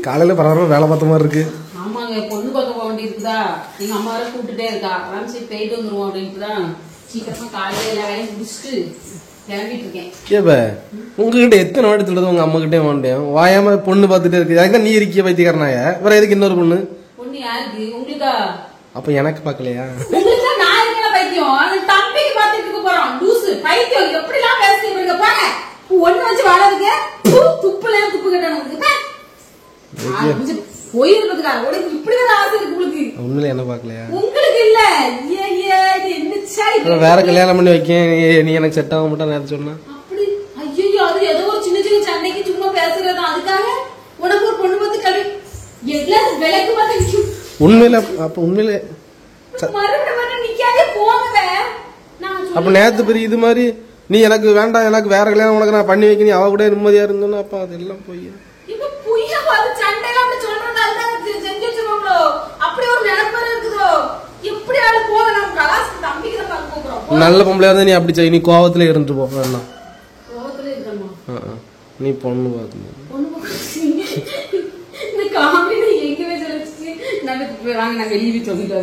காலையில பரவாயில்ல வேலை பார்த்த மாதிரி இருக்கு. ஆமாங்க, பொண்ணு பார்க்க போக வேண்டி இருக்குதா, எங்க அம்மா வேற கூப்பிட்டுட்டே இருக்கா. அதான் சரி போயிட்டு வந்துருவோம் அப்படின்ட்டு தான் சீக்கிரமா காலையில எல்லா வேலையும் முடிச்சுட்டு கிளம்பிட்டு இருக்கேன். கேப்ப உங்ககிட்ட எத்தனை வாட்டி சொல்றது, உங்க அம்மா கிட்டே வாண்டேன் வாயாம பொண்ணு பார்த்துட்டே இருக்கு. அதுதான் நீ இருக்கிய பைத்தியக்காரனாய, வேற எதுக்கு இன்னொரு பொண்ணு? பொண்ணு யாருக்கு? உங்களுக்கா? அப்ப எனக்கு பாக்கலையா? உங்களுக்கு நான் இருக்கேன் பைத்தியம். அந்த தம்பிக்கு பார்த்துட்டு இருக்க போறோம். லூசு பைத்தியம் எப்படி எல்லாம் பேசுறீங்க பாருங்க. ஒண்ணு வச்சு வாழறதுக்கு துப்புல துப்பு கட்டணும். போயிருக்கிறதுக்கா உனக்கு இப்படிதான் ஆசை இருக்கு உங்களுக்கு? உண்மையில என்ன பாக்கலையா? உங்களுக்கு இல்ல என்ன வேற கல்யாணம் பண்ணி வைக்க நீ எனக்கு செட் ஆக மாட்டா நேரத்து சொன்னா அப்படி? ஐயோ, அது ஏதோ ஒரு சின்ன சின்ன சண்டைக்கு சும்மா பேசுறது. அதுக்காக உனக்கு ஒரு பொண்ணு பார்த்து கல்வி எல்லாம் விலைக்கு பார்த்து உண்மையில? அப்ப உண்மையில மறுபடியும் நிக்காதே போங்க. அப்ப நேரத்து பெரிய இது மாதிரி நீ எனக்கு வேண்டாம், எனக்கு வேற கல்யாணம் உனக்கு நான் பண்ணி வைக்க, நீ அவ கூட நிம்மதியா இருந்தோன்னா அப்ப அதெல்லாம் போய் நல்ல பொம்பளையா இருந்தா நீ அப்படி செய்ய, நீ கோவத்துல இருந்துட்டு போ. வேண்டாம் நீ பொண்ணு பார்க்கணும். வெளியே சொல்லிட்டு